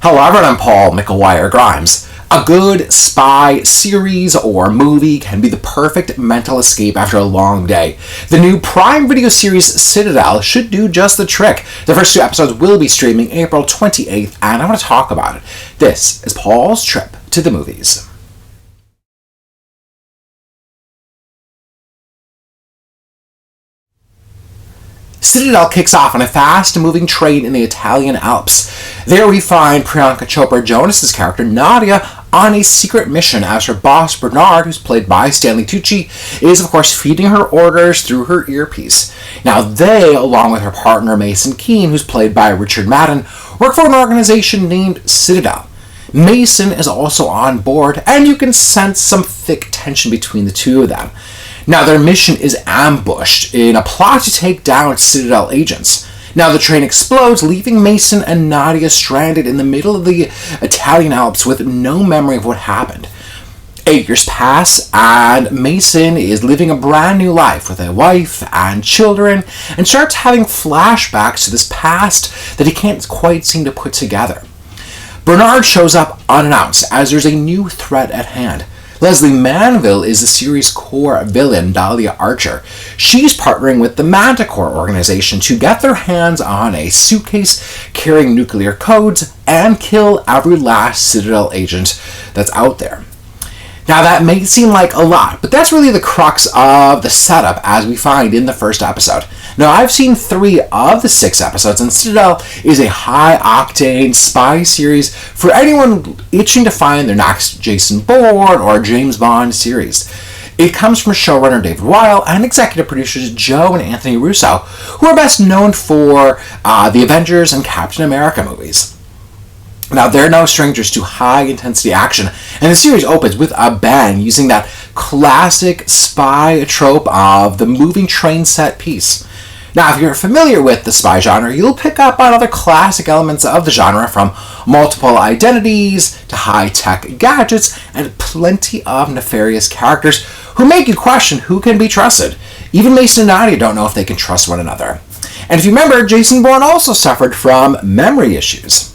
However, I'm Paul McGuire Grimes. A good spy series or movie can be the perfect mental escape after a long day. The new Prime Video series Citadel should do just the trick. The first 2 episodes will be streaming April 28th, and I want to talk about it. This is Paul's trip to the movies. Citadel kicks off on a fast-moving train in the Italian Alps. There we find Priyanka Chopra Jonas' character, Nadia, on a secret mission as her boss, Bernard, who's played by Stanley Tucci, is, of course, feeding her orders through her earpiece. Now, they, along with her partner, Mason Keene, who's played by Richard Madden, work for an organization named Citadel. Mason is also on board, and you can sense some thick tension between the two of them. Now, their mission is ambushed in a plot to take down Citadel agents. Now, the train explodes, leaving Mason and Nadia stranded in the middle of the Italian Alps with no memory of what happened. 8 years pass, and Mason is living a brand new life with a wife and children, and starts having flashbacks to this past that he can't quite seem to put together. Bernard shows up unannounced as there's a new threat at hand. Leslie Manville is the series' core villain, Dahlia Archer. She's partnering with the Manticore organization to get their hands on a suitcase carrying nuclear codes and kill every last Citadel agent that's out there. Now, that may seem like a lot, but that's really the crux of the setup as we find in the first episode. Now, I've seen 3 of the 6 episodes, and Citadel is a high-octane spy series for anyone itching to find their next Jason Bourne or James Bond series. It comes from showrunner David Weil and executive producers Joe and Anthony Russo, who are best known for the Avengers and Captain America movies. Now, they're no strangers to high-intensity action, and the series opens with a bang using that classic spy trope of the moving train set piece. Now, if you're familiar with the spy genre, you'll pick up on other classic elements of the genre, from multiple identities to high-tech gadgets and plenty of nefarious characters who make you question who can be trusted. Even Mason and Nadia don't know if they can trust one another. And if you remember, Jason Bourne also suffered from memory issues.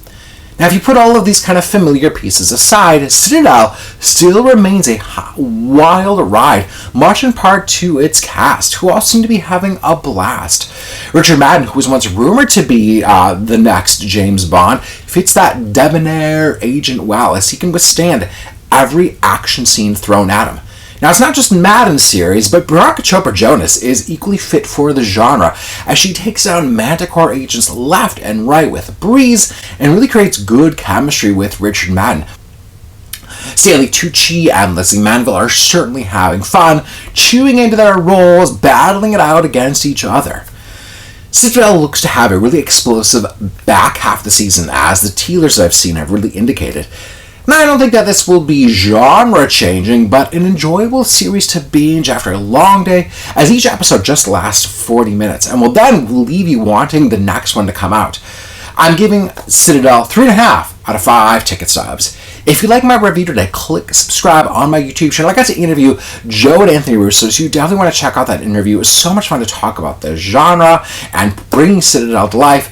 Now, if you put all of these kind of familiar pieces aside, Citadel still remains a wild ride, much in part to its cast, who all seem to be having a blast. Richard Madden, who was once rumored to be the next James Bond, fits that debonair agent well, as he can withstand every action scene thrown at him. Now, it's not just Madden's series, but Priyanka Chopra Jonas is equally fit for the genre, as she takes down Manticore agents left and right with breeze, and really creates good chemistry with Richard Madden. Stanley Tucci and Leslie Manville are certainly having fun, chewing into their roles, battling it out against each other. Citadel looks to have a really explosive back half of the season, as the teasers I've seen have really indicated. Now, I don't think that this will be genre-changing, but an enjoyable series to binge after a long day, as each episode just lasts 40 minutes, and will then leave you wanting the next one to come out. I'm giving Citadel 3.5 out of 5 ticket stubs. If you like my review today, click subscribe on my YouTube channel. I got to interview Joe and Anthony Russo, so you definitely want to check out that interview. It was so much fun to talk about the genre and bringing Citadel to life.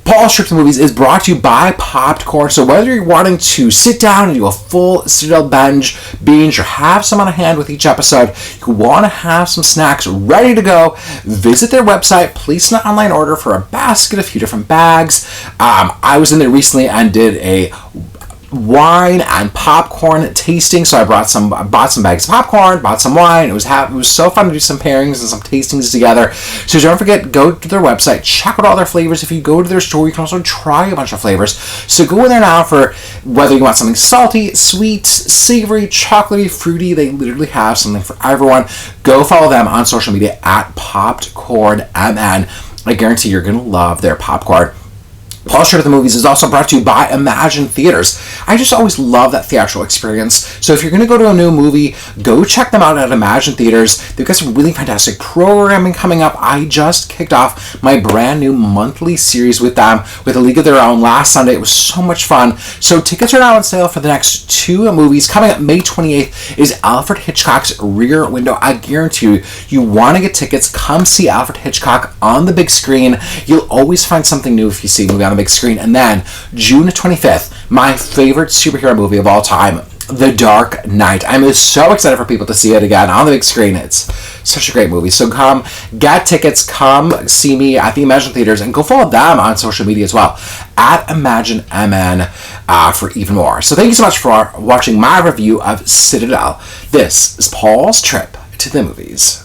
Paul's Trip to the Movies is brought to you by Popcorn, so whether you're wanting to sit down and do a full Citadel binge, or have some on hand with each episode, you want to have some snacks ready to go, visit their website, place an online order for a basket, a few different bags. I was in there recently and did a wine and popcorn tasting, so I bought some bags of popcorn, bought some wine. It was so fun to do some pairings and some tastings together. So don't forget, go to their website, check out all their flavors. If you go to their store, you can also try a bunch of flavors. So go in there now for whether you want something salty, sweet, savory, chocolatey, fruity. They literally have something for everyone. Go follow them on social media at PopcornMN. I guarantee you're going to love their popcorn. Paul's Trip to the Movies is also brought to you by Imagine Theaters. I just always love that theatrical experience. So if you're going to go to a new movie, go check them out at Imagine Theaters. They've got some really fantastic programming coming up. I just kicked off my brand new monthly series with them, with A League of Their Own, last Sunday. It was so much fun. So tickets are now on sale for the next 2 movies. Coming up May 28th is Alfred Hitchcock's Rear Window. I guarantee you want to get tickets. Come see Alfred Hitchcock on the big screen. You'll always find something new if you see a movie on the big screen. And then June 25th, my favorite superhero movie of all time, The Dark Knight. I'm so excited for people to see it again on the big screen. It's such a great movie. So come get tickets, come see me at the Imagine Theaters, and go follow them on social media as well, at ImagineMN, for even more. So thank you so much for watching my review of Citadel. This is Paul's trip to the movies.